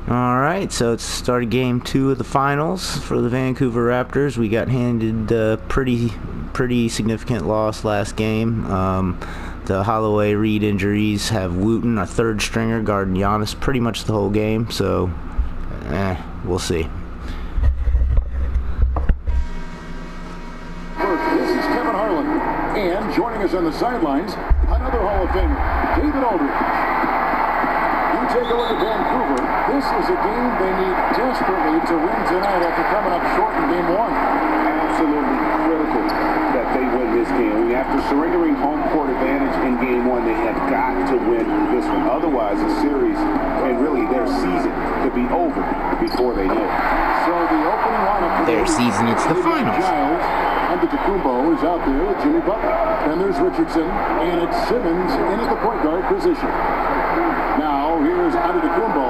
All right, so it's started game 2 of the finals for the Vancouver Raptors. We got handed a pretty significant loss last game. The Holloway-Reed injuries have Wooten, a third stringer, guarding Giannis pretty much the whole game. So, we'll see. This is Kevin Harlan, and joining us on the sidelines, another Hall of Famer, David Aldridge. You take a look at Vancouver. This is a game they need desperately to win tonight after coming up short in game 1. Absolutely critical that they win this game. I mean, after surrendering home court advantage in game 1, they have got to win this one. Otherwise, the series and really their season could be over before they know it. So the opening lineup. Their season, it's the finals. Giles, Antetokounmpo is out there with Jimmy Butler. Then there's Richardson, and it's Simmons in at the point guard position. Now, here's Antetokounmpo.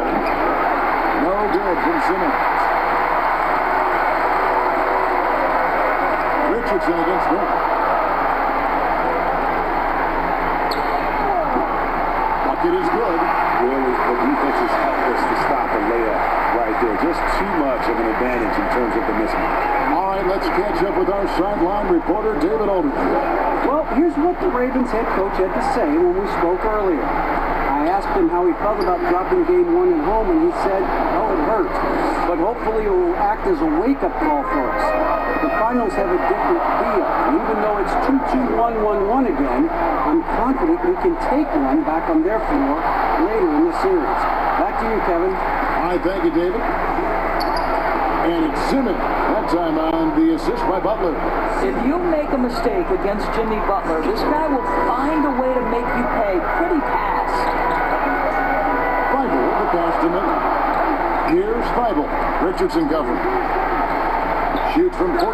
No good from Simmons. Richardson against him. Bucket is good. Really, the defense is helpless to stop a layup right there. Just too much of an advantage in terms of the mismatch. All right, let's catch up with our sideline reporter, David Aldridge. Well, here's what the Ravens head coach had to say when we spoke earlier. I asked him how he felt about dropping game 1 at home, and he said, oh, it hurt. But hopefully it will act as a wake-up call for us. The finals have a different feel. And even though it's 2-2-1-1-1 again, I'm confident we can take one back on their floor later in the series. Back to you, Kevin. All right, thank you, David. And it's Simmons. That time on the assist by Butler. If you make a mistake against Jimmy Butler, this guy will find a way to make you pay pretty fast. Feibel, the pass to Miller. Here's Feibel. Richardson covering. Shoot from 14.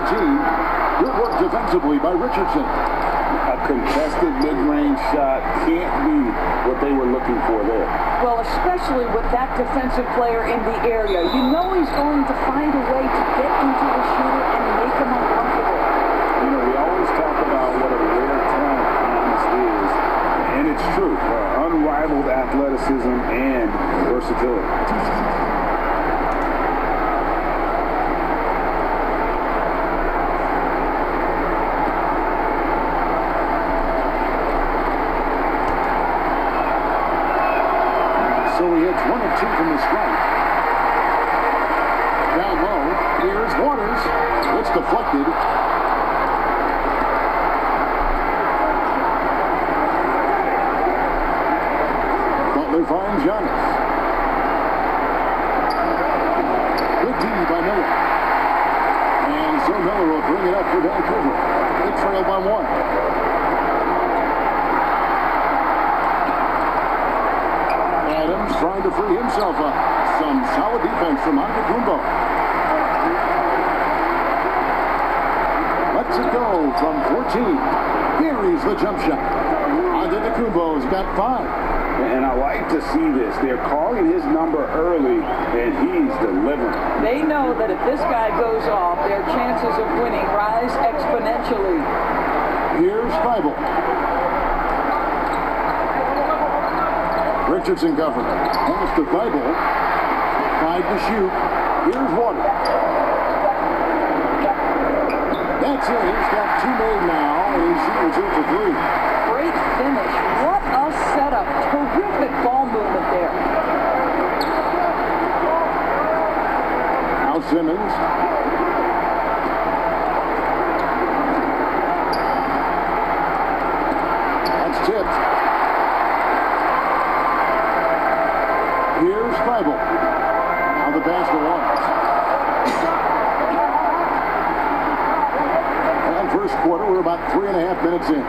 Good work defensively by Richardson. A contested mid-range shot can't be what they were looking for there. Well, especially with that defensive player in the area. You know he's going to find a way to get into the shooter and make him uncomfortable. You know, we always talk about what a rare talent Giannis is, and it's true. Unrivaled athleticism and versatility. So he hits 1 of 2 from the stripe. Down low, here's Waters. It's deflected. Butler finds Giannis. Good D by Miller. And so Miller will bring it up for Vancouver. They trail by 1. Adams trying to free himself up. Some solid defense from Antetokounmpo. Lets it go from 14. Here is the jump shot. Antetokounmpo's got 5. And I like to see this. They're calling his number early, and he's delivering. They know that if this guy goes off, their chances of winning rise exponentially. Here's Feibel. Richardson covering. Pass to Feibel. 5 to shoot. Here's Waters. That's it. He's got 2 made now, and he's shooting 2 for 3. Great finish. What a setup. Terrific ball movement there. Now Simmons. That's tipped. Here's Feibel. Now the pass to Waters. And first quarter, we're about 3.5 minutes in.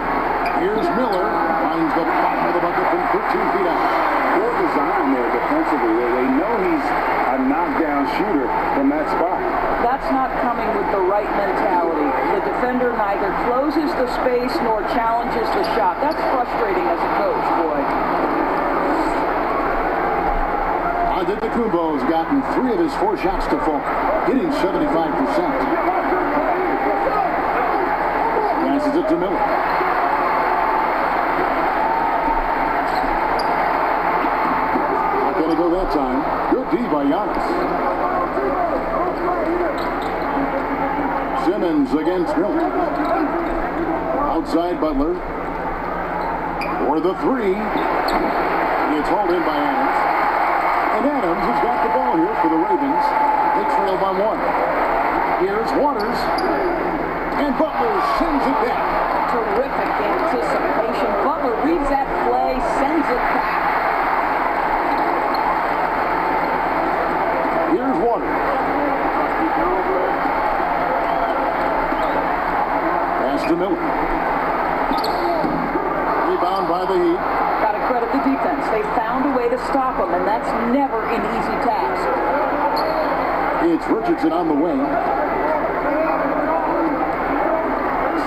Here's Miller. Finds the bottom of the bucket from 15 feet out. Poor design there defensively. They know he's a knockdown shooter from that spot. That's not coming with the right mentality. The defender neither closes the space nor challenges the shot. That's frustrating as a coach, boy. Antetokounmpo's gotten 3 of his 4 shots to fall, hitting 75%. Passes it to Miller. Not going to go that time. Good Good D by Giannis. Simmons against Miller. Outside Butler. For the three. It's hauled in by Adams. And Adams has got the ball here for the Ravens. They trail by one. Here's Waters. And Butler sends it back. Terrific anticipation. Butler reads that play, sends it back. Here's Waters. Pass to Miller. Rebound by the Heat. Got to credit the defense. They found a way to stop him, and that's never an easy task. It's Richardson on the wing.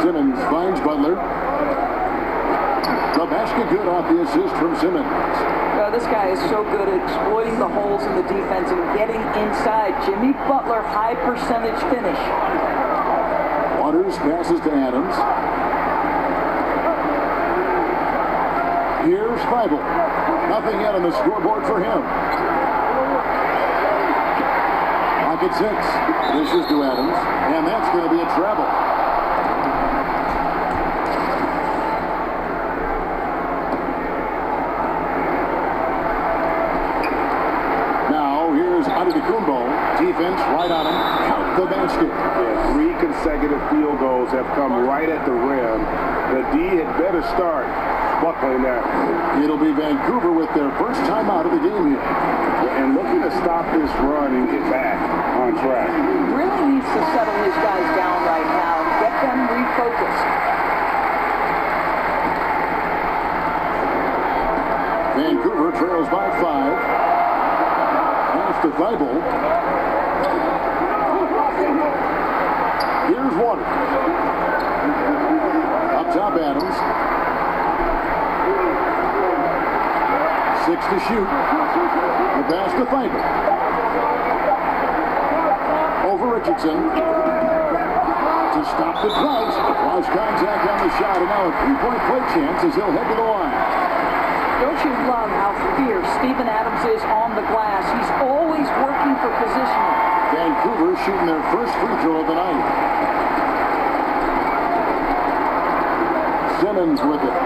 Simmons finds Butler. The basket good off the assist from Simmons. This guy is so good at exploiting the holes in the defense and getting inside. Jimmy Butler, high percentage finish. Waters passes to Adams. Here's Feibel. Nothing yet on the scoreboard for him. Pocket six. Dishes to Adams. And that's going to be a travel. Antetokounmpo, defense right on him, count the basket. Yeah, 3 consecutive field goals have come right at the rim. The D had better start buckling that. It'll be Vancouver with their first time out of the game here. And looking to stop this run and get back on track. Really needs to settle his guys down right now and get them refocused. Vancouver trails by 5. To Feibel. Here's Waters. Up top, Adams. 6 to shoot. The pass to Feibel. Over Richardson. To stop the Trout. Lost contact on the shot, and now a 3-point play chance as he'll head to the line. Don't you love how fierce Steven Adams is on the glass? He's always working for positioning. Vancouver shooting their first free throw of the night. Simmons with it.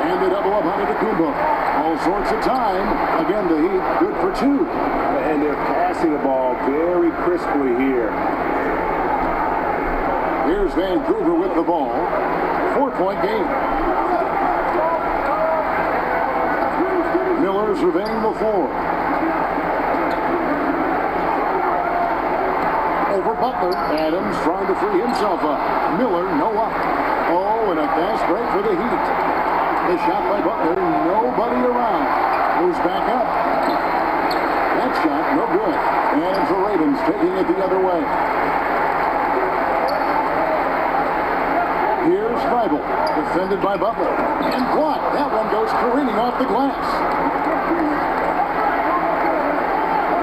And the double up on Antetokounmpo. All sorts of time. Again, the Heat good for 2. And they're passing the ball very crisply here. Here's Vancouver with the ball. 4-point game. Miller surveying the floor. Over Butler. Adams trying to free himself up. Miller, no up. Oh, and a fast break for the Heat. The shot by Butler, nobody around. Moves back up. That shot, no good. And the Ravens taking it the other way. Here's Feibel, defended by Butler. And blocked. That one goes careening off the glass.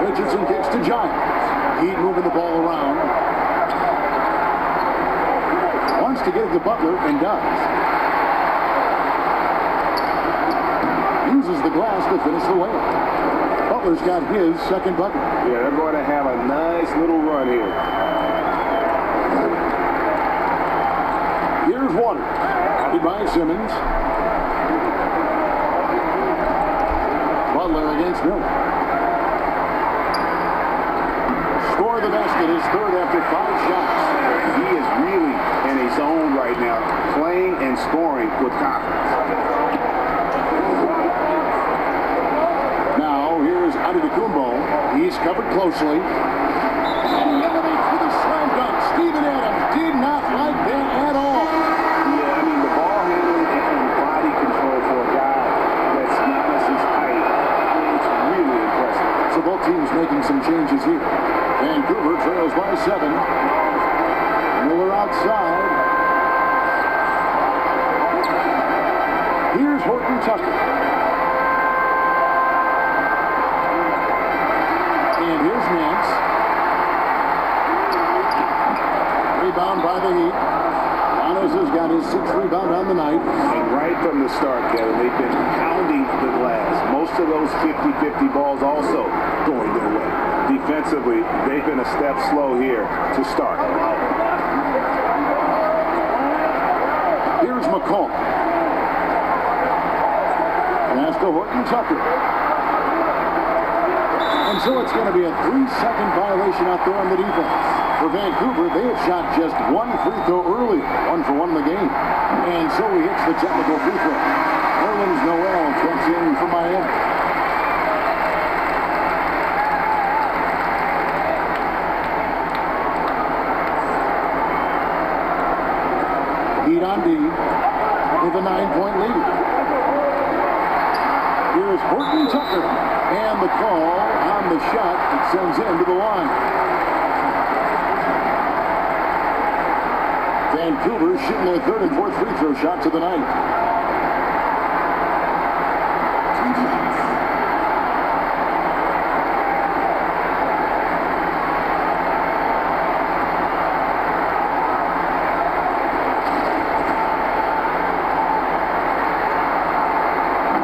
Richardson kicks to Giants. Heat moving the ball around. Wants to get it to Butler and does. Uses the glass to finish the layup. Butler's got his second bucket. Yeah, they're going to have a nice little run here. Here's Waters. Copied by Simmons. Butler against Miller. Score the basket, his third after 5 shots. He is really in a zone right now, playing and scoring with confidence. Now, here's Antetokounmpo. He's covered closely. And he elevates with a slam dunk. Steven Adams did not like that at all. Yeah, I mean, the ball handling and body control for a guy that's not his height, it's really impressive. So both teams making some changes here. Vancouver trails by 7. Miller outside. Here's Horton Tucker. And here's Nance. Rebound by the Heat. Giannis has got his 6th rebound on the night. And right from the start, Kevin. They've been pounding the glass. Most of those 50-50 balls also going their way. Defensively, they've been a step slow here to start. Here's McCall. Pass to Horton Tucker. And so it's going to be a 3-second violation out there on the defense. For Vancouver, they had shot just one free throw early, 1 for 1 in the game. And so he hits the technical free throw. Nerlens Noel checks in for Miami. Heat on D with a 9-point lead. Here's Horton Tucker, and the call on the shot that sends him to the line. Vancouver shooting their 3rd and 4th free throw shots of the night.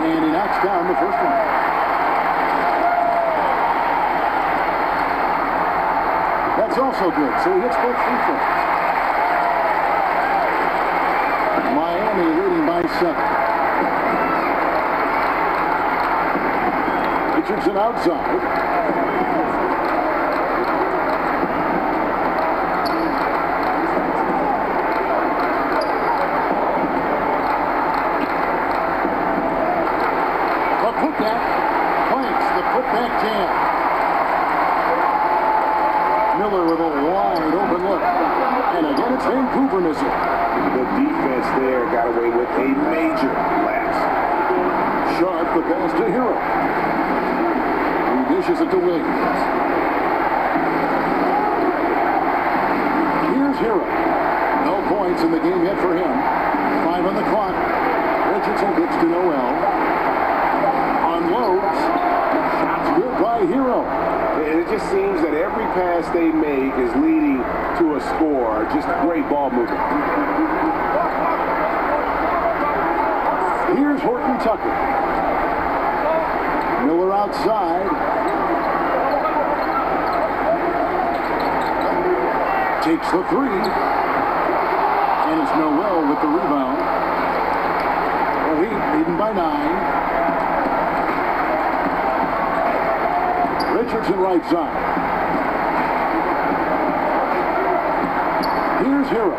And he knocks down the first one. That's also good, so he hits both free throws. Miami leading by 7. Richardson outside. Putback jam. Miller with a wide open look. And again, it's Vancouver missing. The defense there got away with a major lapse. Sharp, the pass to Hero. He dishes it to Williams. Here's Hero. No points in the game yet for him. 5 on the clock. Richardson gets to Noel. Unloads. Good by Hero. And it just seems that every pass they make is leading to a score. Just great ball movement. Here's Horton Tucker. Miller outside. Takes the 3. And it's Noel with the rebound. Well, Heat leading by 9. Richardson right side. Here's Hero.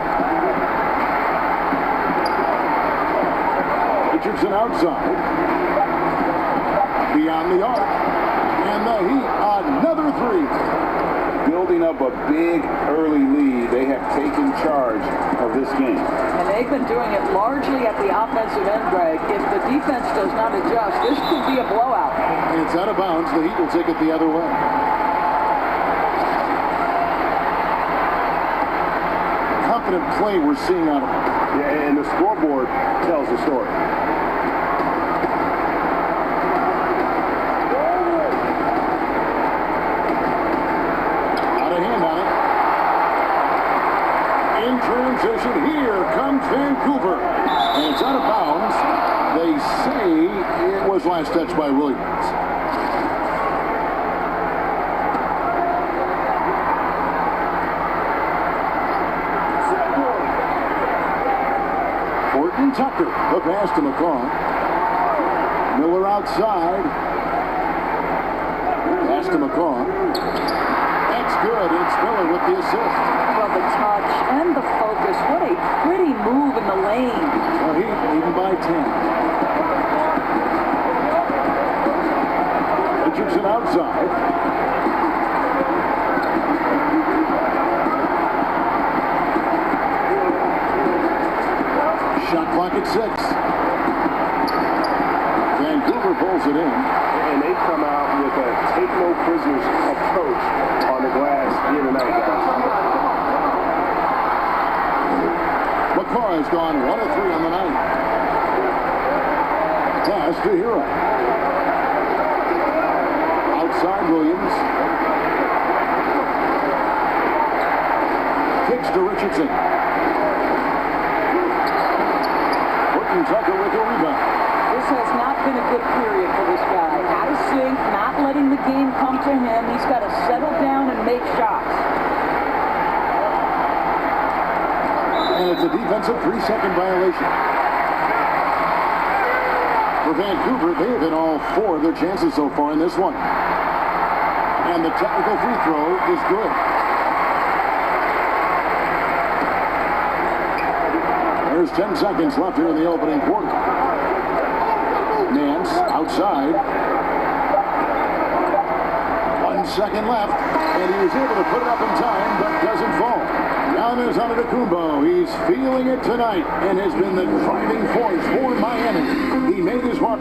Richardson outside. Beyond the arc. And the Heat, another 3. Building up a big early lead. They have taken charge of this game. And they've been doing it largely at the offensive end, Greg. If the defense does not adjust, this could be a blowout. And it's out of bounds. The Heat will take it the other way. Confident play we're seeing out of them. Yeah, and the scoreboard tells the story. Out of hand on it. In transition, here comes Vancouver. And it's out of bounds. They say it was last touched by Williams. Horton Tucker, the pass to McCall. Miller outside. Pass to McCall. That's good. It's Miller with the assist. Well, the touch and the focus. What a pretty move in the lane. Well, Heat leading by 10. Richardson outside. Shot clock at 6. Vancouver pulls it in. And they come out with a take no prisoners approach on the glass here tonight, guys. McCaw has gone 1 of 3 on the night. Pass to Hero. Outside Williams. Kicks to Richardson. Tucker with the rebound. This has not been a good period for this guy. Out of sync, not letting the game come to him. He's got to settle down and make shots. And it's a defensive 3-second violation. For Vancouver, they have hit all 4 of their chances so far in this one. And the technical free throw is good. There's 10 seconds left here in the opening quarter. Nance outside. 1 second left. And he was able to put it up in time, but doesn't fall. Now there's Antetokounmpo. He's feeling it tonight and has been the driving force for Miami. He made his mark.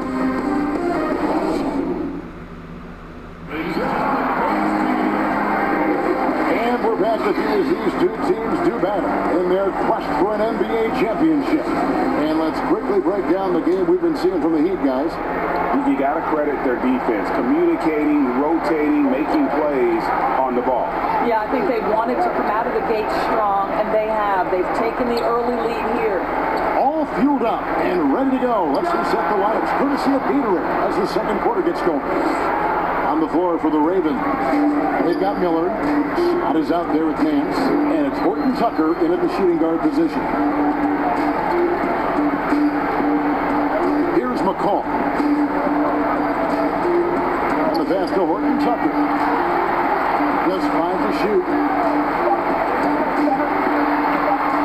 And we're back to see as these two teams do battle in their quest for an NBA championship. And let's quickly break down the game we've been seeing from the Heat, guys. You got to credit their defense, communicating, rotating, making plays on the ball. Yeah, I think they wanted to come out of the gate strong, and they have. They've taken the early lead here. All fueled up and ready to go. Let's reset the lineups courtesy of Gatorade as the second quarter gets going. On the floor for the Ravens, they've got Miller. Shot is out there with Nance, and it's Horton Tucker in at the shooting guard position. Here's McCall. On the pass to Horton Tucker. Just 5 to shoot.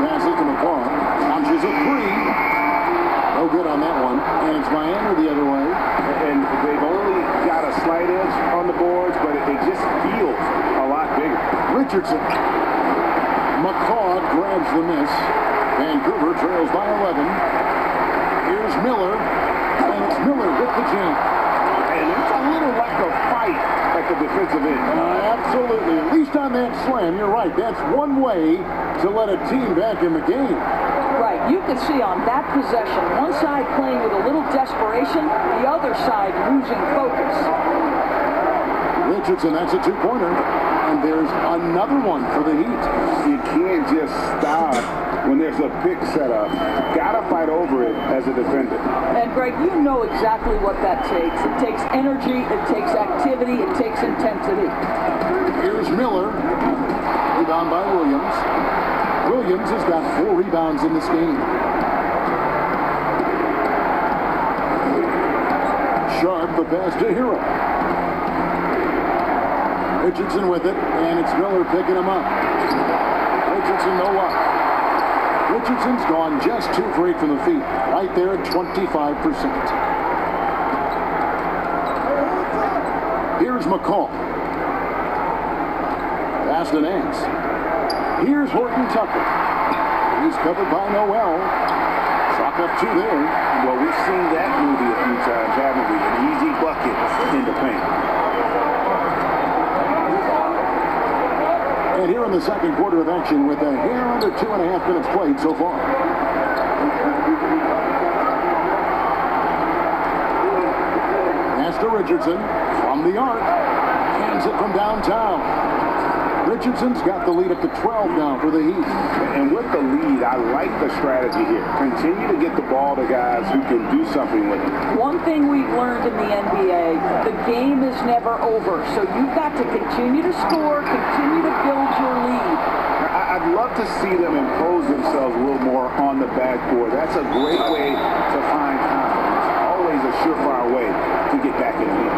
Pass it to McCall. Launches a 3. No good on that one. And it's Miami the other way. And they've only got a slight edge on the boards, but it just feels a lot bigger. Richardson. McCall grabs the miss. Vancouver trails by 11. Here's Miller. And it's Miller with the jam. And it's a little lack of fight at the defensive end. Absolutely. At least on that slam, you're right. That's one way to let a team back in the game. Right, you can see on that possession, one side playing with a little desperation, the other side losing focus. Richardson, that's a 2-pointer. And there's another one for the Heat. You can't just stop when there's a pick set up. Gotta fight over it as a defender. And Greg, you know exactly what that takes. It takes energy, it takes activity, it takes intensity. Here's Miller. Rebound by Williams. Williams has got 4 rebounds in this game. Sharp, the pass to Hero. Richardson with it, and it's Miller picking him up. Richardson, no luck. Richardson's gone just 2 for 8 from the feet. Right there at 25%. Here's McCall. Pass to Nance. Here's Horton Tucker. He's covered by Noel. Chalk up 2 there. Well, we've seen that movie a few times, haven't we? An easy bucket in the paint. And here in the second quarter of action with a hair under 2.5 minutes played so far. Pass to Richardson from the arc. Cans it from downtown. Richardson's got the lead up to 12 now for the Heat. And with the lead, I like the strategy here. Continue to get the ball to guys who can do something with it. One thing we've learned in the NBA, the game is never over. So you've got to continue to score, continue to build your lead. I'd love to see them impose themselves a little more on the backboard. That's a great way to find confidence. Always a surefire way to get back in the game.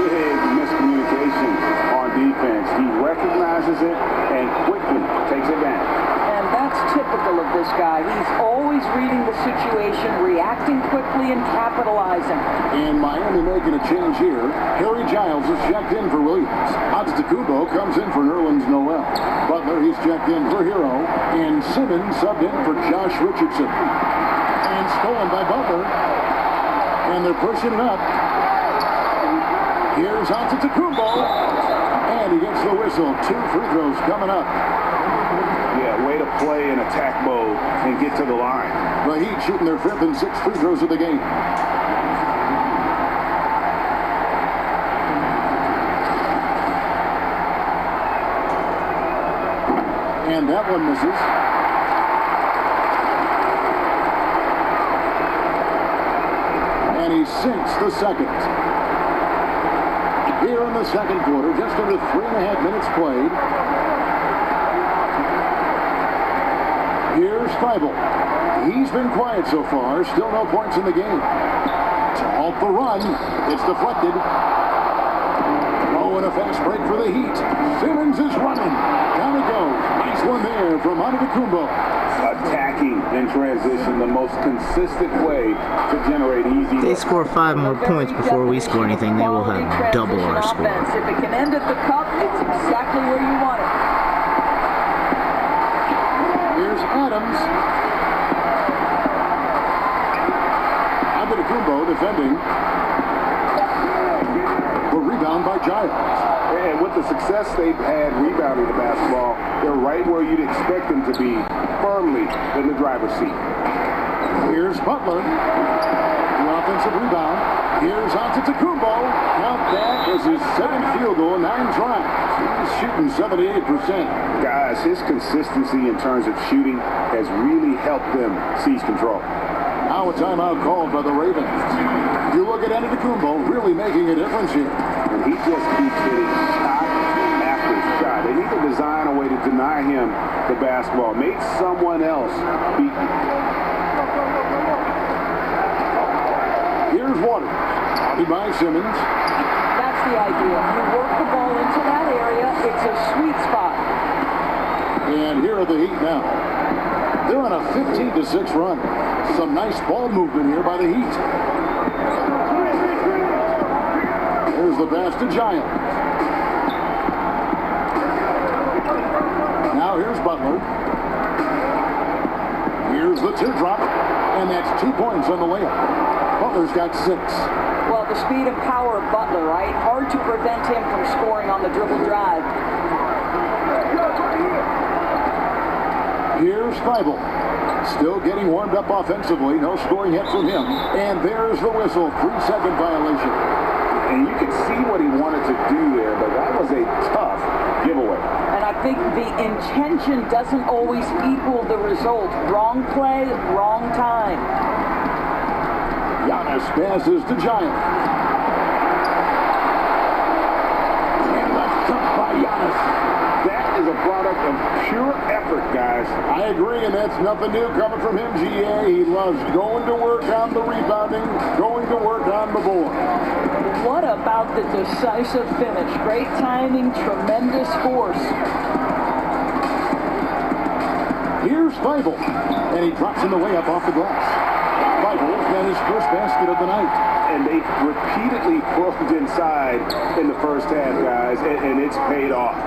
Big miscommunication on defense. He recognizes it and quickly takes advantage. And that's typical of this guy. He's always reading the situation, reacting quickly, and capitalizing. And Miami making a change here. Harry Giles is checked in for Williams. Antetokounmpo comes in for Nerlens Noel. Butler, he's checked in for Hero. And Simmons subbed in for Josh Richardson. And stolen by Butler. And they're pushing it up. Here's Antetokounmpo. And he gets the whistle. 2 free throws coming up. Yeah, way to play in attack mode and get to the line. The Heat shooting their 5th and 6th free throws of the game. And that one misses. sinks the second. Here in the second quarter, just under 3.5 minutes played. Here's Feibel. He's been quiet so far. Still no points in the game. To halt the run, it's deflected. Oh, and a fast break for the Heat. Simmons is running. Down it goes. Nice one there from Antetokounmpo. Attacking in transition, the most consistent way to generate easy. If they score 5 more points before we score anything, they will have double our score. If it can end at the cup, it's exactly where you want it. Here's Adams. Antetokounmpo defending. The rebound by Giles. And with the success they've had rebounding the basketball, they're right where you'd expect them to be, firmly in the driver's seat. Here's Butler. The offensive rebound. Here's Antetokounmpo. Count that as his 7th field goal, 9 tries. He's shooting 78%. Guys, his consistency in terms of shooting has really helped them seize control. Now a timeout called by the Ravens. You look at Antetokounmpo really making a difference here. And he just keeps hitting shot after shot. They need to design a way to deny him the basketball. Make someone else beat him. Here's Waters. Counted by Simmons. That's the idea. You work the ball into that area. It's a sweet spot. And here are the Heat now. They're on a 15-6 run. Some nice ball movement here by the Heat. There's the pass to Giles. Now here's Butler. Here's the teardrop. And that's 2 points on the layup. Butler's got 6. Well, the speed and power of Butler, right? Hard to prevent him from scoring on the dribble drive. Here's Feibel. Still getting warmed up offensively. No scoring yet from him. And there's the whistle. 3-second violation. And you could see what he wanted to do there, but that was a tough giveaway. And I think the intention doesn't always equal the result. Wrong play, wrong time. Giannis passes to Giles. And the shot by Giannis. That is a product of pure effort, guys. I agree, and that's nothing new coming from him, GA. He loves going to work on the rebounding, going to work on the board. What about the decisive finish? Great timing, tremendous force. Here's Feibel, and he drops in the layup off the glass. Feibel's got his first basket of the night. And they repeatedly probed inside in the first half, guys, and it's paid off.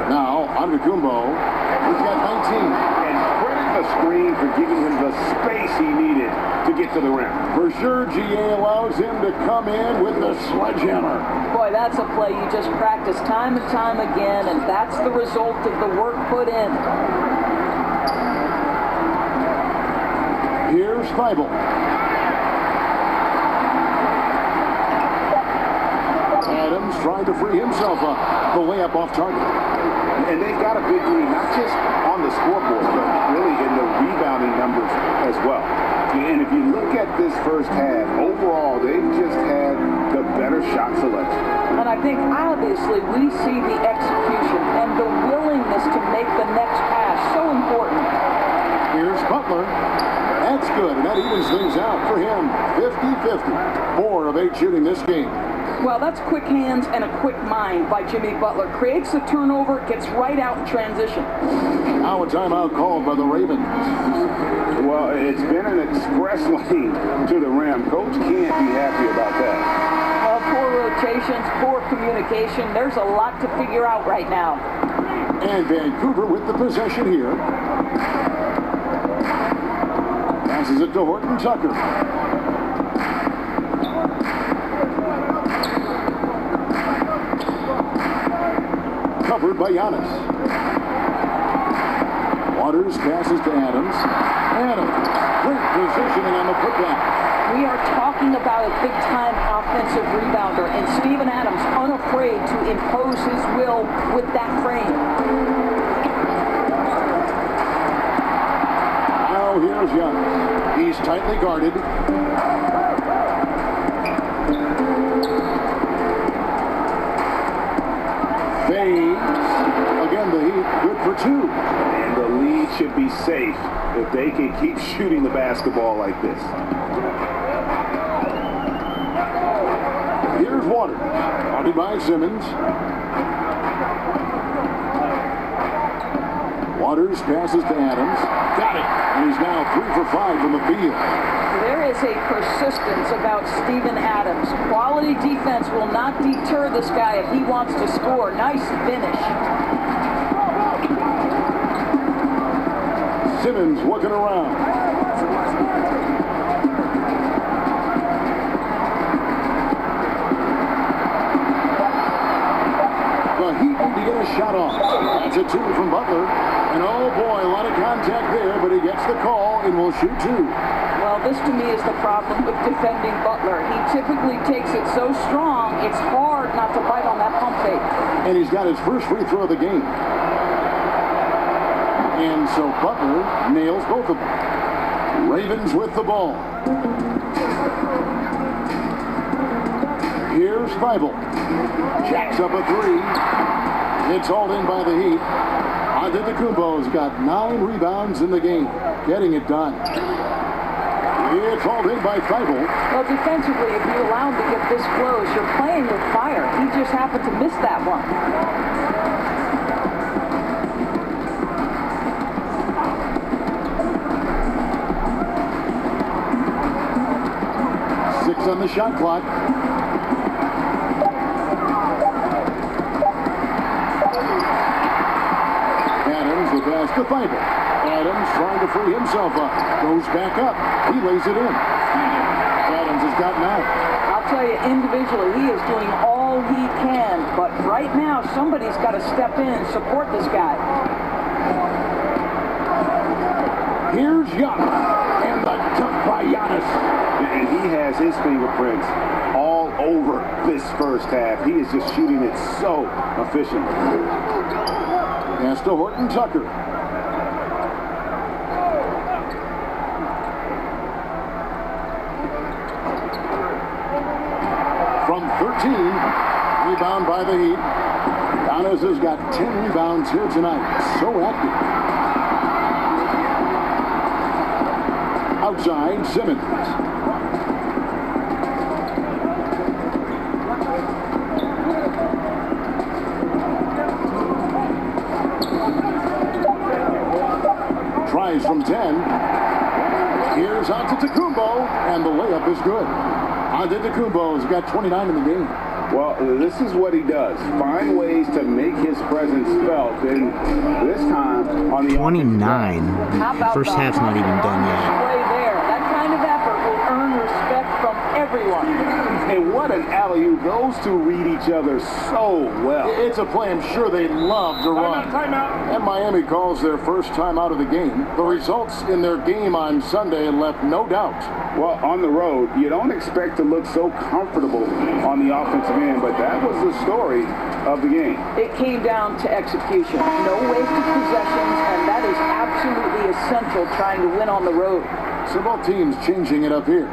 Now, Antetokounmpo, he's got 19. And credit the screen for giving him the space he needed to get to the rim. For sure, GA allows him to come in with the sledgehammer. Boy, that's a play you just practice time and time again, and that's the result of the work put in. Here's Feibel. Adams trying to free himself up. The layup off target. And they've got a big lead, not just on the scoreboard, but really in the rebounding numbers as well. And if you look at this first half, overall, they've just had the better shot selection. And I think, obviously, we see the execution and the willingness to make the next pass so important. Here's Butler. That's good, and that evens things out for him. 50-50. 4 of 8 shooting this game. Well, that's quick hands and a quick mind by Jimmy Butler. Creates the turnover, gets right out in transition. Now a timeout called by the Ravens. Well, it's been an express lane to the rim. Coach can't be happy about that. Well, poor rotations, poor communication. There's a lot to figure out right now. And Vancouver with the possession here. Passes it to Horton Tucker. Covered by Giannis. Waters passes to Adams. Adams, great positioning on the putback. We are talking about a big-time offensive rebounder, and Steven Adams unafraid to impose his will with that frame. Now here's Giannis. He He's tightly guarded. Fades. Again, the Heat good for 2. And the lead should be safe if they can keep shooting the basketball like this. Here's Waters. Guarded by Simmons. Waters passes to Adams. Got it. And he's now 3 for 5 from the field. There is a persistence about Steven Adams. Quality defense will not deter this guy if he wants to score. Nice finish. Simmons looking around. The Heat need to get a shot off. That's a 2 from Butler. And oh boy, a lot of contact there, but he gets the call and will shoot 2. Well, this to me is the problem with defending Butler. He typically takes it so strong, it's hard not to bite on that pump fake. And he's got his first free throw of the game. And so Butler nails both of them. Ravens with the ball. Here's Thibault. Jacks up a 3. It's hauled in by the Heat. Antetokounmpo's got 9 rebounds in the game. Getting it done. It's hauled in by Thibault. Well, defensively, if you allow him to get this close, you're playing with fire. He just happened to miss that one. 6 on the shot clock. Adams the pass to Thibault. Adams trying to free himself up. Goes back up. He lays it in. Adams has got 9. I'll tell you, individually, he is doing all he can. But right now, somebody's got to step in and support this guy. Here's Giannis. And the dunk by Giannis. And he has his fingerprints all over this first half. He is just shooting it so efficiently. Pass to Horton Tucker. From 13, rebound by the Heat. Giannis has got 10 rebounds here tonight. So active. Outside, Simmons. Tries from 10. Here's Antetokounmpo, and the layup is good. Antetokounmpo's got 29 in the game. Well, this is what he does. Find ways to make his presence felt. And this time on the 29. How about First the half's not even done yet. play there? That kind of effort will earn respect from everyone. And what an alley-oop. Those two read each other so well. It's a play I'm sure they love to run. Timeout. And Miami calls their first time out of the game. The results in their game on Sunday left no doubt. Well, on the road, you don't expect to look so comfortable on the offensive end, but that was the story of the game. It came down to execution. No wasted possessions, and that is absolutely essential trying to win on the road. So both teams changing it up here.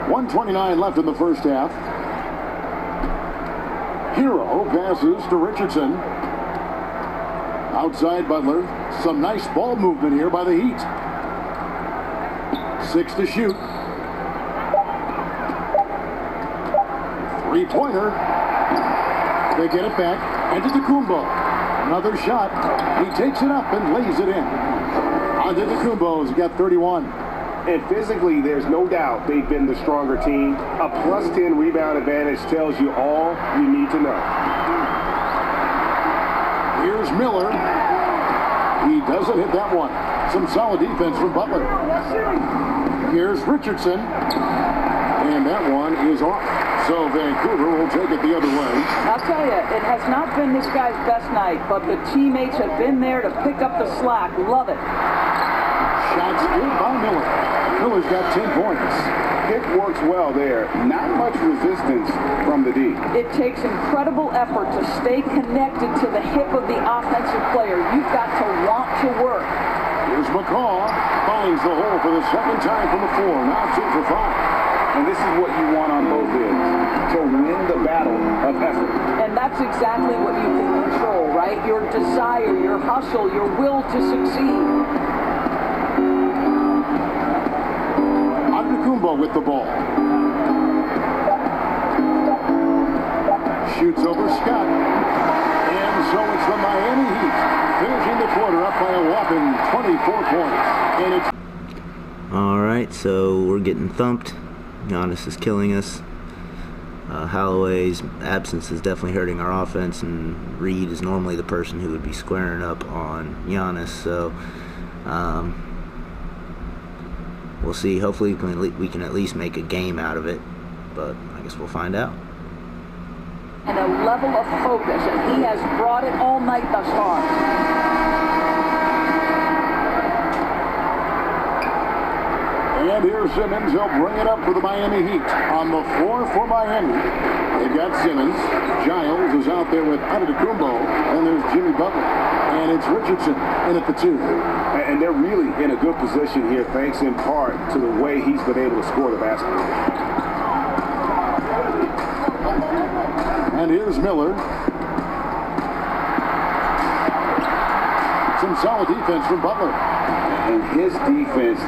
1:29 left in the first half. Hero passes to Richardson. Outside Butler. Some nice ball movement here by the Heat. 6 to shoot. Three-pointer. They get it back. Antetokounmpo. Another shot. He takes it up and lays it in. Antetokounmpo's got 31. And physically, there's no doubt they've been the stronger team. A plus 10 rebound advantage tells you all you need to know. Here's Miller. He doesn't hit that one. Some solid defense from Butler. Here's Richardson. And that one is off. So Vancouver will take it the other way. I'll tell you, it has not been this guy's best night, but the teammates have been there to pick up the slack. Love it. Shots good by Miller. Miller's got 10 points. It works well there. Not much resistance from the D. It takes incredible effort to stay connected to the hip of the offensive player. You've got to want to work. Here's McCaw. Finds the hole for the second time from the floor. Now 2 for 5. And this is what you want on both ends, to win the battle of effort. And that's exactly what you can control, right? Your desire, your hustle, your will to succeed. Antetokounmpo with the ball. Shoots over Scott. And so it's the Miami Heat finishing the quarter up by a whopping 24 points. And it's All right, so we're getting thumped. Giannis is killing us. Holloway's absence is definitely hurting our offense, and Reed is normally the person who would be squaring up on Giannis. So we'll see. Hopefully we can at least make a game out of it, but I guess we'll find out. And a level of focus, and he has brought it all night thus far. And here's Simmons. He'll bring it up for the Miami Heat. On the floor for Miami, they've got Simmons. Giles is out there with Antetokounmpo. And there's Jimmy Butler. And it's Richardson in at the 2. And they're really in a good position here, thanks in part to the way he's been able to score the basketball. And here's Miller. Some solid defense from Butler. And his defense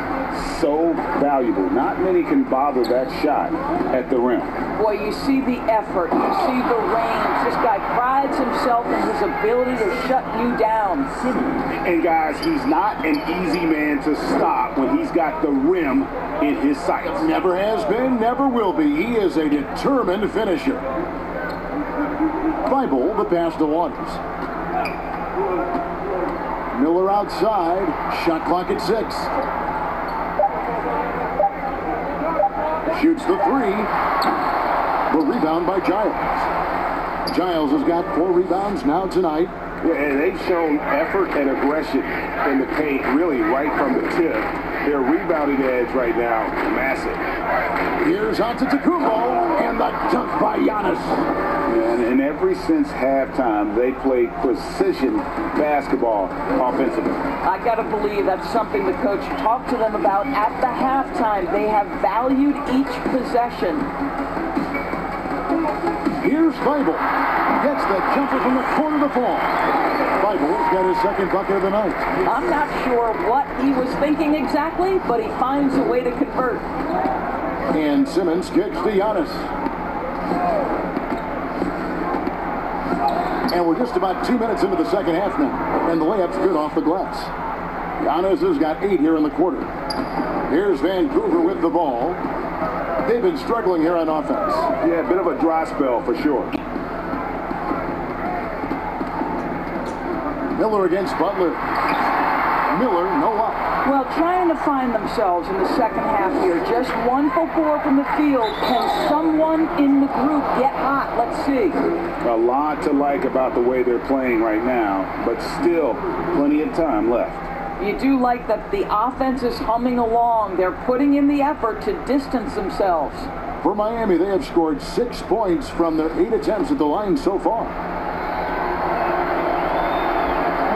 so valuable. Not many can bother that shot at the rim. Boy, you see the effort, you see the range. This guy prides himself in his ability to shut you down. And guys, he's not an easy man to stop when he's got the rim in his sights. Never has been, never will be. He is a determined finisher. Bible, the pass to Waters. Miller outside. Shot clock at 6. Shoots the 3. The rebound by Giles. Giles has got 4 rebounds now tonight. Yeah, and they've shown effort and aggression in the paint, really right from the tip. Their rebounding edge right now, massive. Here's Antetokounmpo, and the dunk by Giannis. And ever since halftime, they played precision basketball offensively. I got to believe that's something the coach talked to them about at the halftime. They have valued each possession. Here's Bible. Gets the jumper from the corner to fall. Bible's got his second bucket of the night. I'm not sure what he was thinking exactly, but he finds a way to convert. And Simmons kicks to Giannis. And we're just about 2 minutes into the second half now. And the layup's good off the glass. Giannis has got 8 here in the quarter. Here's Vancouver with the ball. They've been struggling here on offense. Yeah, a bit of a dry spell for sure. Miller against Butler. Miller, no luck. Well, trying to find themselves in the second half here. Just 1 for 4 from the field. Can someone in the group get hot? Let's see. A lot to like about the way they're playing right now, but still plenty of time left. You do like that the offense is humming along. They're putting in the effort to distance themselves. For Miami, they have scored 6 points from their 8 attempts at the line so far.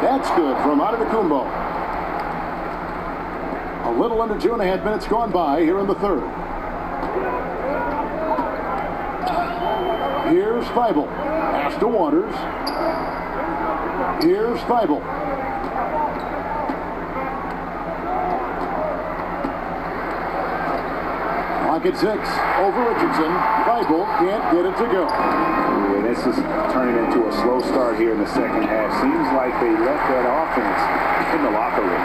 That's good from Antetokounmpo. A little under 2.5 minutes gone by here in the third. Here's Feibel. Pass to Waters. Here's Feibel. Clock at 6. Over Richardson. Feibel can't get it to go. Yeah, this is turning into a slow start here in the second half. Seems like they left that offense in the locker room.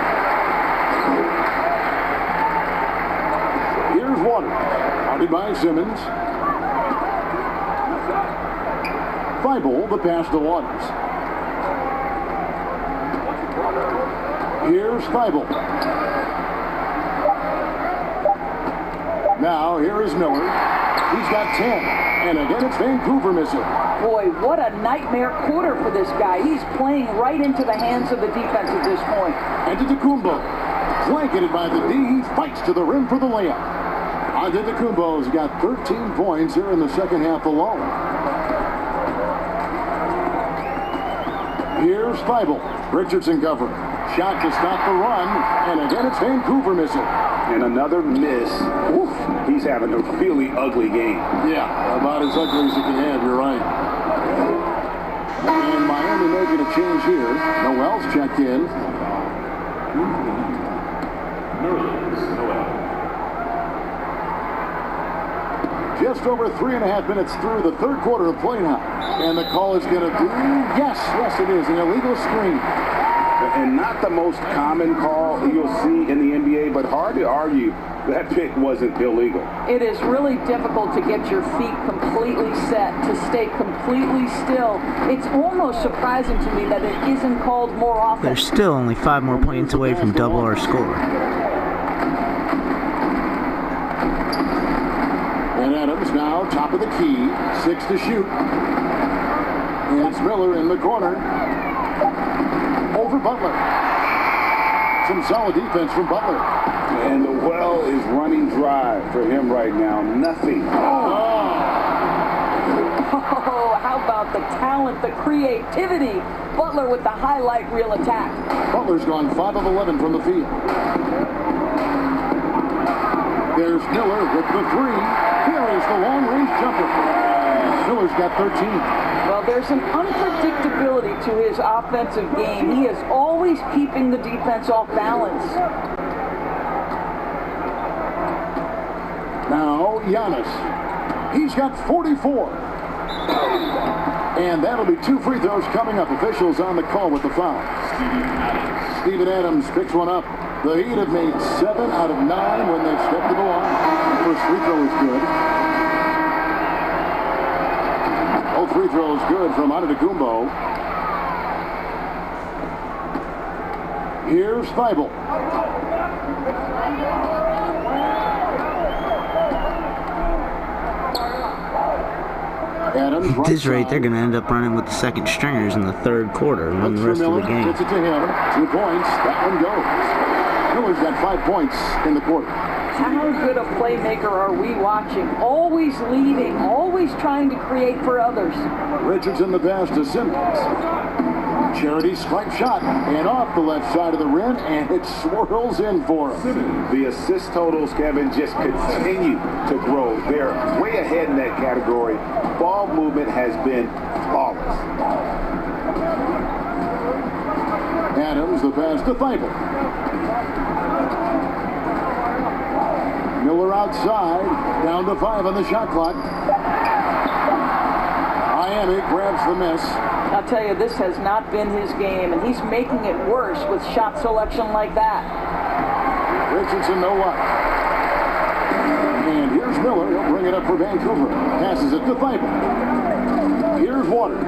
Here's Waters. Guarded by Simmons. Feibel, the pass to Waters. Here's Feibel. Now, here is Miller. He's got 10. And again, it's Vancouver missing. Boy, what a nightmare quarter for this guy. He's playing right into the hands of the defense at this point. Antetokounmpo, blanketed by the D. He fights to the rim for the layup. Antetokounmpo's got 13 points here in the second half alone. Here's Feibel. Richardson covering. Shot to stop the run, and again it's Vancouver missing. And another miss. Oof, he's having a really ugly game. Yeah, about as ugly as it can have, you're right. And Miami making a change here. Noel's checked in. Just over 3.5 minutes through the third quarter of play now. And the call is going to be, yes, it is, an illegal screen. And not the most common call you'll see in the NBA, but hard to argue that pick wasn't illegal. It is really difficult to get your feet completely set, to stay completely still. It's almost surprising to me that it isn't called more often. They're still only 5 more points away from double our score. And Adams now top of the key, 6 to shoot. And it's Miller in the corner. Over Butler. Some solid defense from Butler. And the well is running dry for him right now. Nothing. Oh, how about the talent, the creativity? Butler with the highlight reel attack. Butler's gone 5 of 11 from the field. There's Miller with the 3. Here is the long-range jumper. Miller's got 13. Well, there's an unpredictability to his offensive game. He is always keeping the defense off balance. Now, Giannis. He's got 44. And that'll be 2 free throws coming up. Officials on the call with the foul. Steven Adams picks one up. The Heat have made 7 out of 9 when they've stepped to the line. The first free throw is good. Both free throws good from Antetokounmpo. Here's Thibault. Adams At this rate, they're going to end up running with the second stringers in the third quarter and run the rest of the game. Gets it to him. 2 points. That one goes. Miller's got 5 points in the quarter. How good a playmaker are we watching? Always leading, always trying to create for others. Richardson the pass to Simmons. Charity strike shot and off the left side of the rim, and it swirls in for him. The assist totals, Kevin, just continue to grow. They're way ahead in that category. Ball movement has been flawless. Adams the pass to Thibault. Miller outside, down to 5 on the shot clock. Miami grabs the miss. I'll tell you, this has not been his game, and he's making it worse with shot selection like that. Richardson, no luck. And here's Miller. He'll bring it up for Vancouver. Passes it to Thibault. Here's Waters.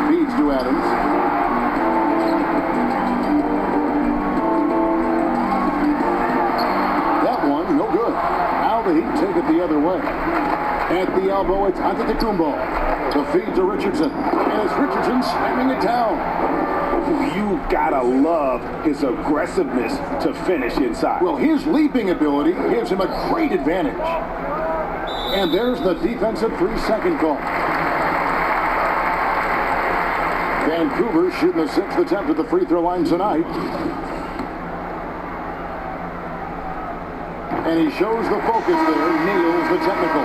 Feeds to Adams. No good. Now the Heat take it the other way. At the elbow, it's Antetokounmpo. The feed to Richardson. And it's Richardson slamming it down. You gotta love his aggressiveness to finish inside. Well, his leaping ability gives him a great advantage. And there's the defensive 3-second call. Vancouver shooting the 6th attempt at the free throw line tonight. And he shows the focus there, nails the technical.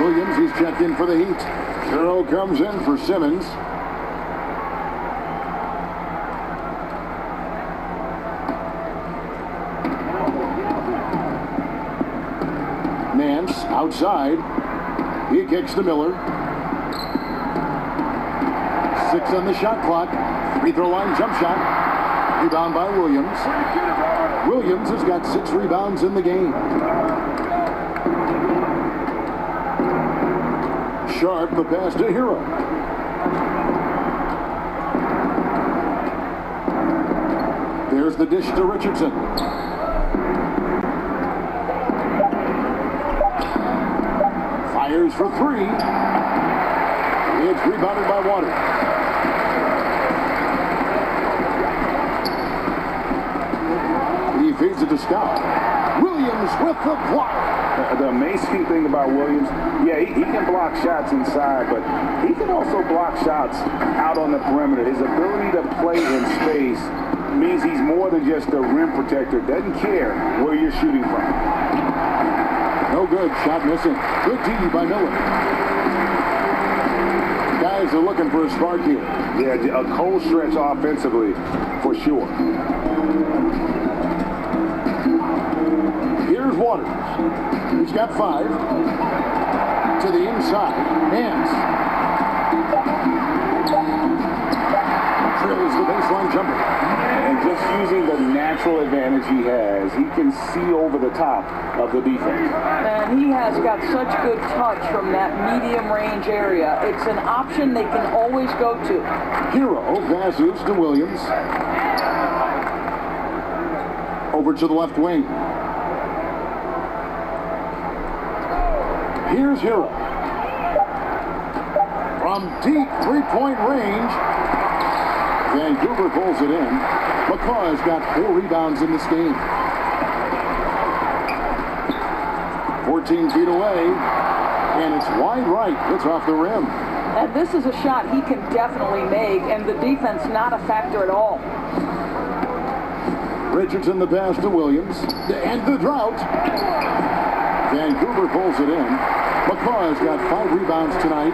Williams, he's checked in for the Heat. Zero comes in for Simmons. Nance outside. He kicks to Miller. 6 on the shot clock. Free throw line jump shot. Rebound by Williams. Williams has got 6 rebounds in the game. Sharp the pass to Hero. There's the dish to Richardson. Fires for 3. It's rebounded by Waters. He feeds it to Scott. Williams with the block. The amazing thing about Williams, yeah, he can block shots inside, but he can also block shots out on the perimeter. His ability to play in space means he's more than just a rim protector. Doesn't care where you're shooting from. No good. Shot missing. Good D by Miller. Guys are looking for a spark here. Yeah, a cold stretch offensively, for sure. Here's Waters. He's got 5. To the inside. Hands. Trails the baseline jumper. And just using the natural advantage he has, he can see over the top of the defense. And he has got such good touch from that medium range area. It's an option they can always go to. Hero passes to Williams. Over to the left wing. Here's Hero. From deep three-point range. Vancouver pulls it in. McCaw has got 4 rebounds in this game. 14 feet away. And it's wide right. It's off the rim. And this is a shot he can definitely make, and the defense not a factor at all. Richardson the pass to Williams. And the drought. Vancouver pulls it in. McCaw has got 5 rebounds tonight.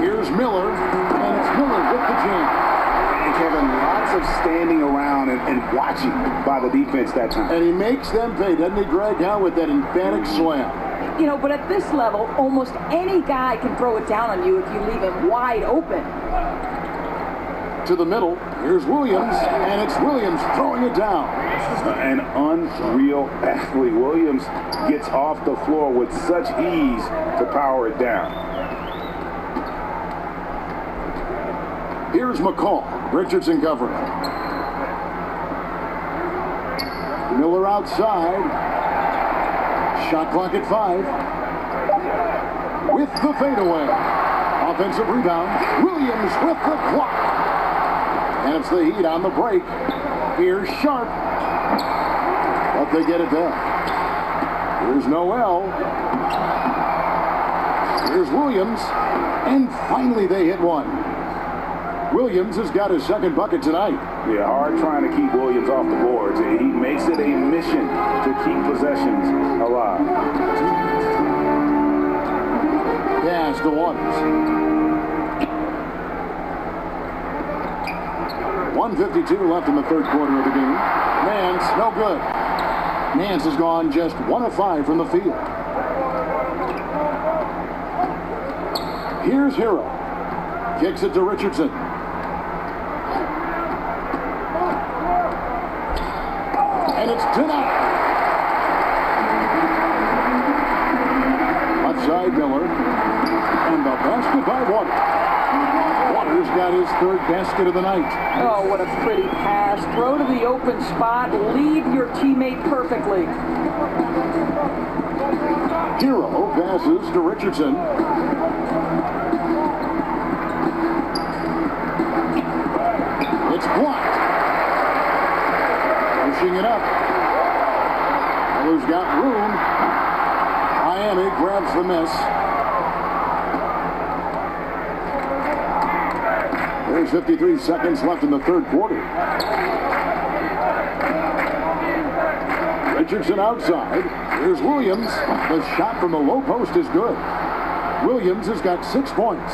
Here's Miller. And it's Miller with the jam. Kevin, lots of standing around and watching by the defense that time. And he makes them pay, doesn't he, Greg? Out with that emphatic slam. You know, but at this level, almost any guy can throw it down on you if you leave him wide open. To the middle, here's Williams, and it's Williams throwing it down. An unreal athlete. Williams gets off the floor with such ease to power it down. Here's McCall. Richardson covering. Miller outside. Shot clock at 5. With the fadeaway. Offensive rebound. Williams with the block. And it's the Heat on the break. Here's Sharp. But they get it done. Here's Noel. Here's Williams. And finally they hit one. Williams has got his second bucket tonight. Yeah, hard trying to keep Williams off the boards. He makes it a mission to keep possessions alive. Pass to Waters. 1:52 left in the third quarter of the game. Nance, no good. Nance has gone just 1 of 5 from the field. Here's Hero. Kicks it to Richardson. And it's denied. Left side Miller. And the basket by Waters. Waters got his 3rd basket of the night. Oh, what a pretty pass. Throw to the open spot. Lead your teammate perfectly. Hero passes to Richardson. It's blocked. Pushing it up. Miller's got room. Miami grabs the miss. There's 53 seconds left in the third quarter. Richardson outside. Here's Williams. The shot from the low post is good. Williams has got 6 points.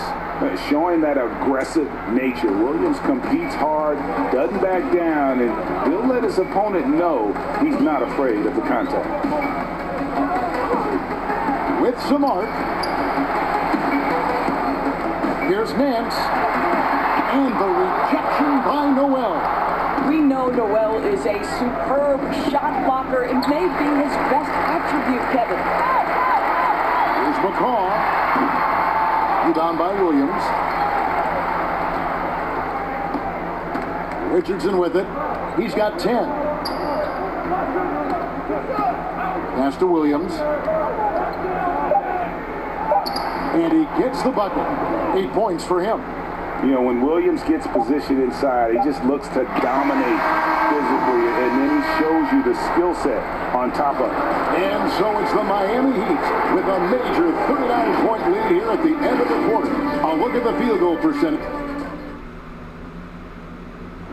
Showing that aggressive nature. Williams competes hard, doesn't back down, and he'll let his opponent know he's not afraid of the contact. With some arc. Here's Nance. And the rejection by Noel. We know Noel is a superb shot blocker. It may be his best attribute, Kevin. Here's McCaw. Down by Williams. Richardson with it. He's got 10. Pass to Williams. And he gets the bucket. 8 points for him. You know, when Williams gets positioned inside, he just looks to dominate physically, and then he shows you the skill set on top of it. And so it's the Miami Heat with a major 39-point lead here at the end of the quarter. A look at the field goal percentage.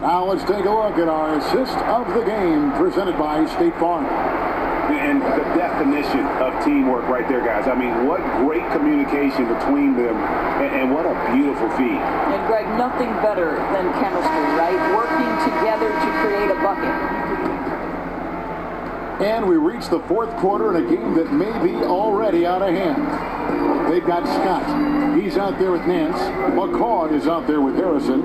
Now let's take a look at our assist of the game presented by State Farm. And the definition of teamwork right there, guys. I mean, what great communication between them, and what a beautiful feed. And Greg, nothing better than chemistry, right? Working together to create a bucket. And we reach the fourth quarter in a game that may be already out of hand. They've got Scott. He's out there with Nance. McCaw is out there with Harrison.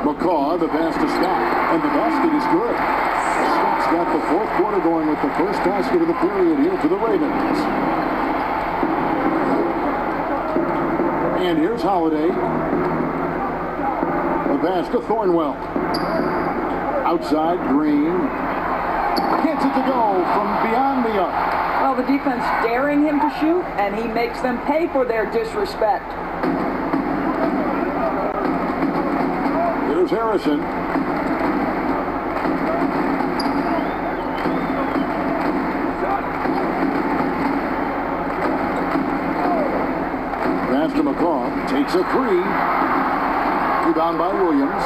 McCaw, the pass to Scott. And the basket is good. Scott's got the fourth quarter going with the first basket of the period here for the Ravens. And here's Holiday. The pass to Thornwell. Outside, Green. Gets it to go from beyond the arc. Well, the defense daring him to shoot, and he makes them pay for their disrespect. Here's Harrison. Pass to McCaw. Takes a three. Rebound by Williams.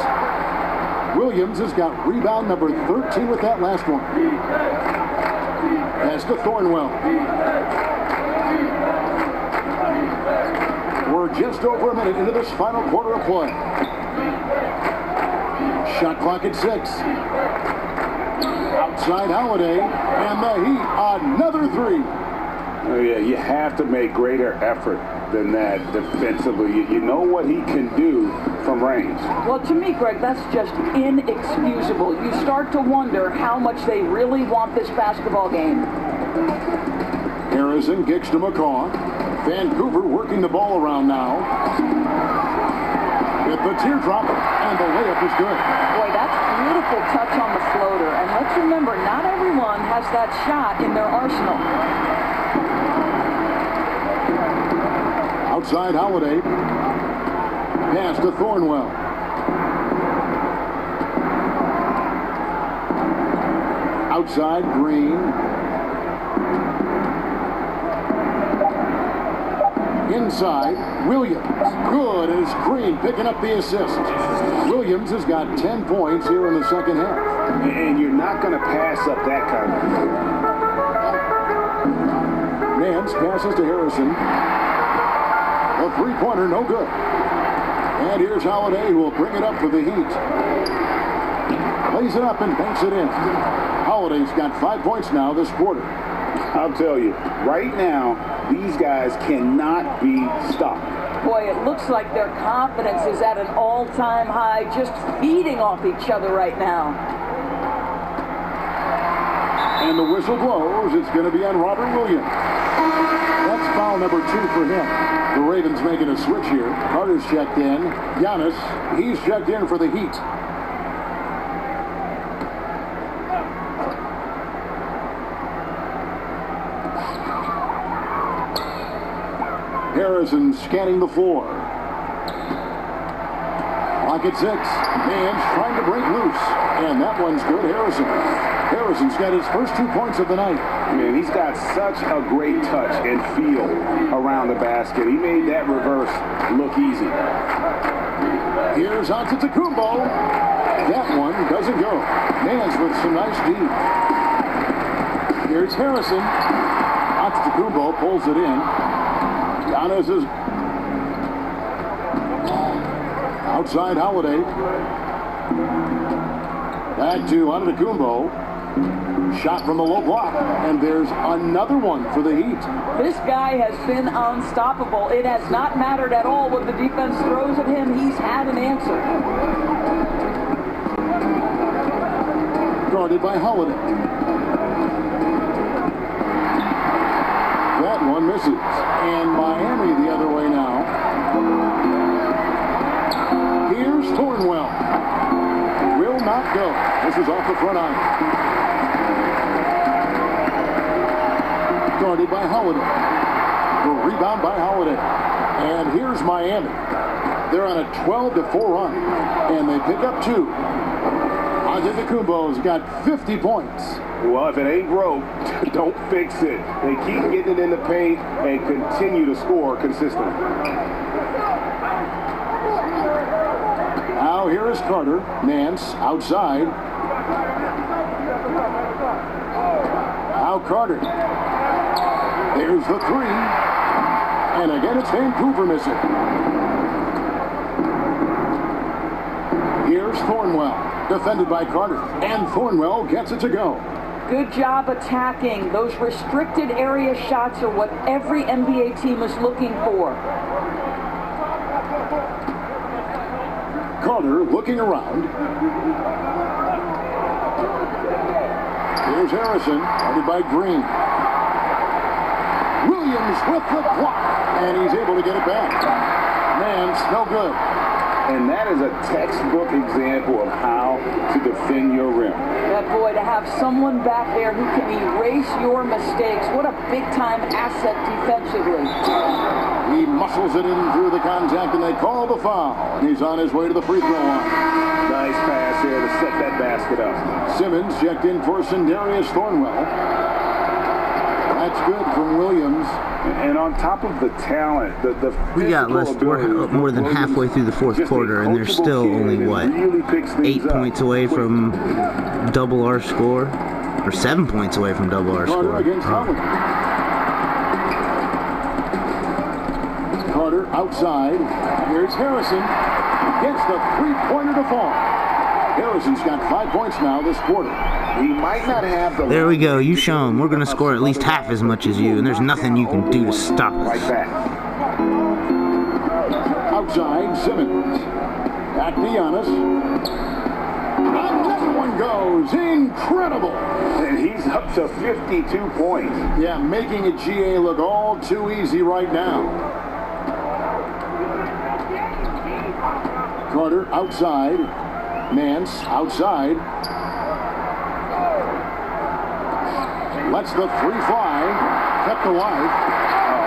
Williams has got rebound number 13 with that last one. Pass to Thornwell. We're just over a minute into this final quarter of play. Shot clock at 6. Outside Holiday, and the Heat, another three. Oh, yeah, you have to make greater effort than that defensively. You know what he can do from range. Well, to me, Greg, that's just inexcusable. You start to wonder how much they really want this basketball game. Harrison kicks to McCaw. Vancouver working the ball around now. With the teardrop, and the layup is good. Boy, that's beautiful touch on the floater. And let's remember, not everyone has that shot in their arsenal. Outside Holiday. Pass to Thornwell. Outside Green. Inside Williams. Good as Green picking up the assist. Williams has got 10 points here in the second half. And you're not going to pass up that kind of. Nance passes to Harrison. A three-pointer, no good. And here's Holiday, who will bring it up for the Heat. Lays it up and banks it in. Holiday's got 5 points now this quarter. I'll tell you, right now, these guys cannot be stopped. Boy, it looks like their confidence is at an all-time high, just feeding off each other right now. And the whistle blows. It's going to be on Robert Williams. That's foul number 2 for him. The Ravens making a switch here. Carter's checked in. Giannis, he's checked in for the Heat. Harrison scanning the floor. Clock at 6. Man's trying to break loose. And that one's good. Harrison's got his first 2 points of the night. Man, he's got such a great touch and feel around the basket. He made that reverse look easy. Here's Antetokounmpo. That one doesn't go. Mans with some nice D. Here's Harrison. Antetokounmpo pulls it in. Giannis is outside Holiday. Back to Antetokounmpo. Shot from the low block. And there's another one for the Heat. This guy has been unstoppable. It has not mattered at all what the defense throws at him. He's had an answer. Guarded by Holiday. That one misses. And Miami the other way now. Here's Thornwell. Will not go. This is off the front iron. Guarded by Holiday. The rebound by Holiday. And here's Miami. They're on a 12-4 run. And they pick up 2. Antetokounmpo's got 50 points. Well, if it ain't broke, don't fix it. They keep getting it in the paint and continue to score consistently. Now here is Carter. Nance outside. Now Carter. There's the three. And again, it's Vancouver missing. Here's Thornwell, defended by Carter. And Thornwell gets it to go. Good job attacking. Those restricted area shots are what every NBA team is looking for. Carter looking around. Here's Harrison, guarded by Green. Williams with the block, and he's able to get it back. Nance, no good. And that is a textbook example of how to defend your rim. That boy, to have someone back there who can erase your mistakes, what a big-time asset defensively. He muscles it in through the contact, and they call the foul. And he's on his way to the free throw line. Nice pass there to set that basket up. Simmons checked in for Sindarius Thornwell. That's good from Williams. And on top of the talent, the We got less, we're more than halfway through the fourth quarter, and they're still only, what, 8 points away from double our score? Or 7 points away from double our score. Carter outside. Here's Harrison. Gets the three-pointer to fall. Harrison's got 5 points now this quarter. He might not have the... There we go. You show him. We're going to score at least half as much as you, and there's nothing you can do to stop us. Like that. Outside, Simmons. Back to Giannis. Another one goes. Incredible. And he's up to 52 points. Yeah, making a GA look all too easy right now. Carter outside. Nance outside. Lets the three fly. Kept alive.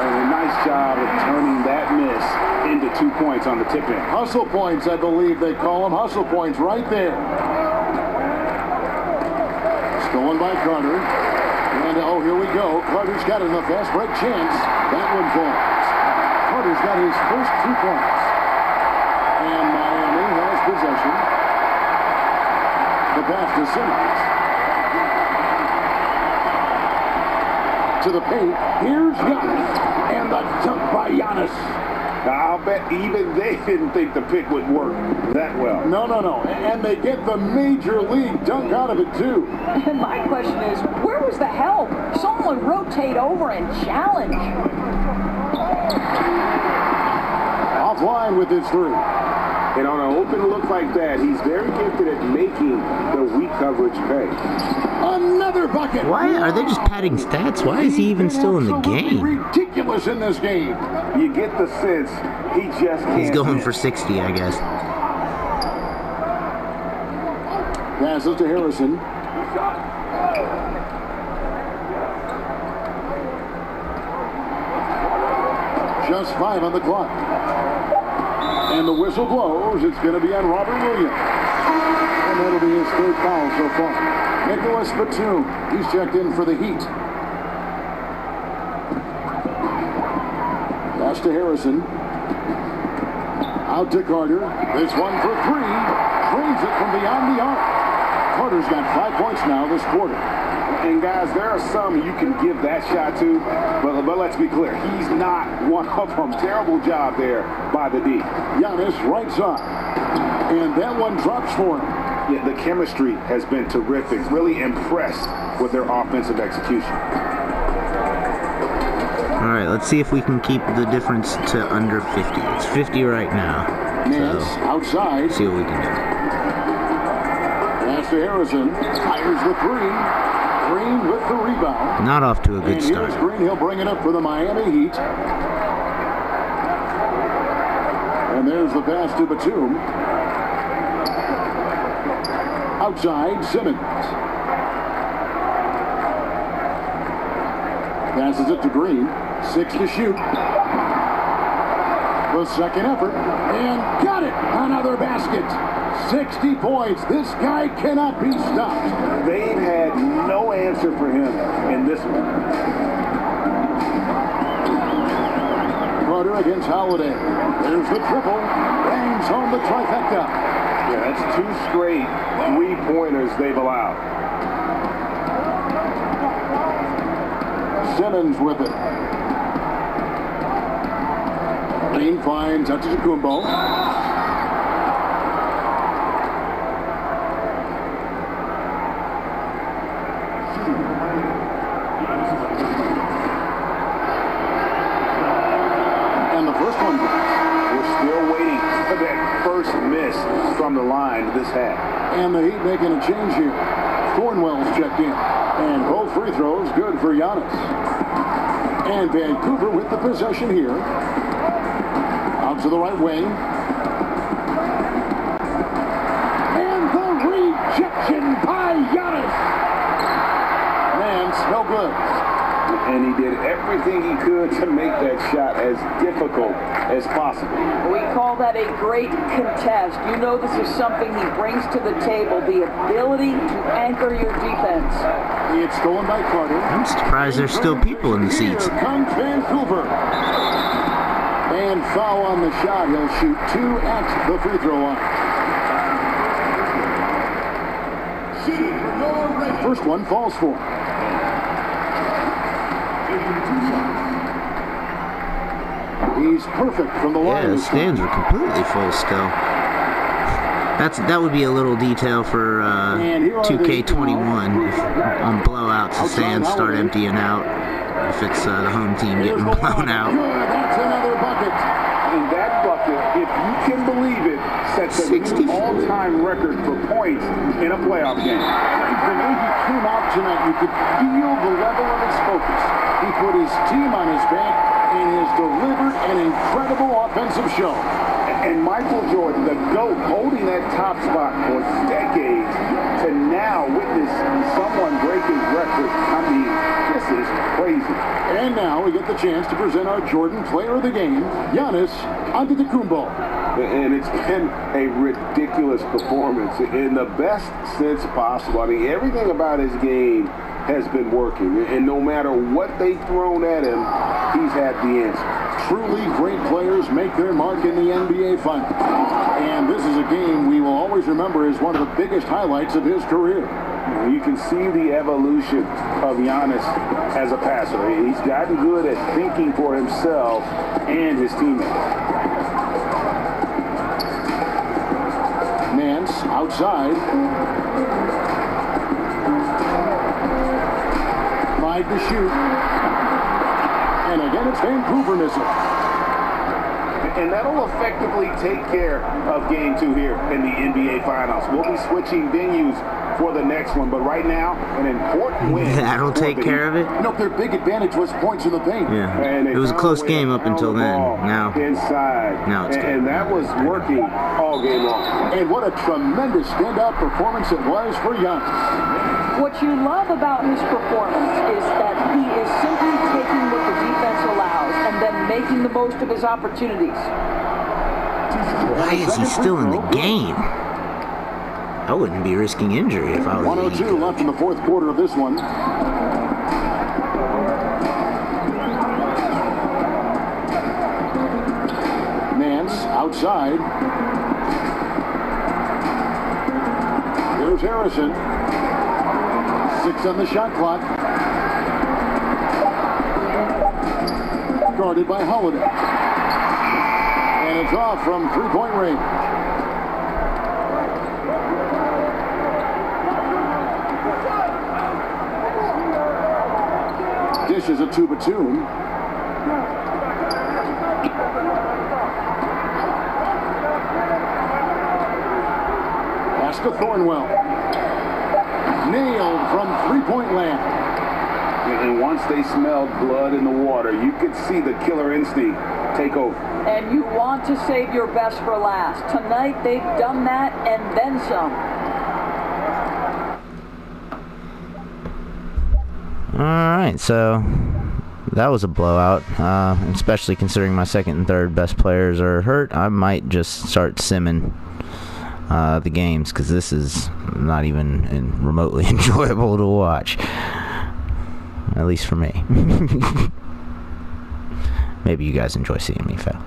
And a nice job of turning that miss into 2 points on the tip-in. Hustle points, I believe they call them. Hustle points right there. Stolen by Carter. And, oh, here we go. Carter's got enough fast break chance. That one falls. Carter's got his first 2 points. And Miami has possession. The pass to Simmons. To the paint. Here's Giannis. And the dunk by Giannis. I'll bet even they didn't think the pick would work that well. No. And they get the major league dunk out of it, too. And my question is, where was the help? Someone rotate over and challenge. Offline with his three. And on an open look like that, he's very gifted at making the weak coverage pay. Another bucket. Why are they just padding stats? Why is he even still in the game? Ridiculous in this game. You get the sense he just can't. He's going for 60, I guess. Passes to Harrison. Just 5 on the clock. And the whistle blows. It's going to be on Robert Williams. And that'll be his 3rd foul so far. Nicholas Batum. He's checked in for the Heat. Pass to Harrison. Out to Carter. This one for 3. Drains it from beyond the arc. Carter's got 5 points now this quarter. And guys, there are some you can give that shot to, but let's be clear, he's not one of them. Terrible job there by the D. Giannis right side. And that one drops for him. Yeah, the chemistry has been terrific. Really impressed with their offensive execution. All right, let's see if we can keep the difference to under 50. It's 50 right now. Nance outside. See what we can do. Pass to Harrison. Fires the 3. Green with the rebound. Not off to a good start. Here's Green. He'll bring it up for the Miami Heat. And there's the pass to Batum. Outside, Simmons. Passes it to Green. 6 to shoot. The second effort. And got it. Another basket. 60 points. This guy cannot be stopped. They've had no answer for him in this one. Carter against Holiday. There's the triple. Bangs home the trifecta. Yeah, that's 2 straight 3-pointers they've allowed. Simmons with it. Green finds Antetokounmpo. From the line this half. And the Heat making a change here. Thornwell's checked in. And both free throws good for Giannis. And Vancouver with the possession here. Out to the right wing. And the rejection by Giannis. Man, no good. And he did everything he could to make that shot as difficult as possible. We call that a great contest. You know this is something he brings to the table, the ability to anchor your defense. It's stolen by Carter. I'm surprised there's still people in the seats. Here comes Vancouver. And foul on the shot. He'll shoot 2 at the free throw line. First one falls for him. He's perfect from the line. Yeah, the stands are completely full still. That would be a little detail for 2K21. If on blowouts the stands start emptying out, if it's the home team getting blown out. That's another bucket. And that bucket, if you can believe it, sets a new all-time record for points in a playoff game. The way he came out tonight, you could feel the level of his focus. He put his team on his back and has delivered an incredible offensive show. And Michael Jordan, the GOAT, holding that top spot for decades, to now witness someone break his record. I mean, this is crazy. And now we get the chance to present our Jordan Player of the Game, Giannis Antetokounmpo. And it's been a ridiculous performance in the best sense possible. I mean, everything about his game has been working. And no matter what they've thrown at him, he's had the answer. Truly great players make their mark in the NBA Finals. And this is a game we will always remember as one of the biggest highlights of his career. You can see the evolution of Giannis as a passer. He's gotten good at thinking for himself and his teammates. Nance outside. 5 to shoot. And again, it's Vancouver missing. And that'll effectively take care of Game 2 here in the NBA Finals. We'll be switching venues for the next one, but right now, an important win. That'll take care of it? No, their big advantage was points in the paint. Yeah, it was a close game up until then. Now it's good. And that was working all game long. And what a tremendous standout performance it was for Giannis. What you love about his performance is that he is simply taking what the defense allows and then making the most of his opportunities. Why is he still in the game? I wouldn't be risking injury if I was 102 left in the fourth quarter of this one. Nance outside. Here's Harrison. 6 on the shot clock. Guarded by Holiday. And it's off from three-point range. Dishes a two-batoon. Pass to Thornwell. Nailed from three-point land. And once they smelled blood in the water, you could see the killer instinct take over. And you want to save your best for last. Tonight, they've done that and then some. Alright, so that was a blowout, especially considering my second and third best players are hurt. I might just start simming the games, because this is not even remotely enjoyable to watch. At least for me. Maybe you guys enjoy seeing me fail.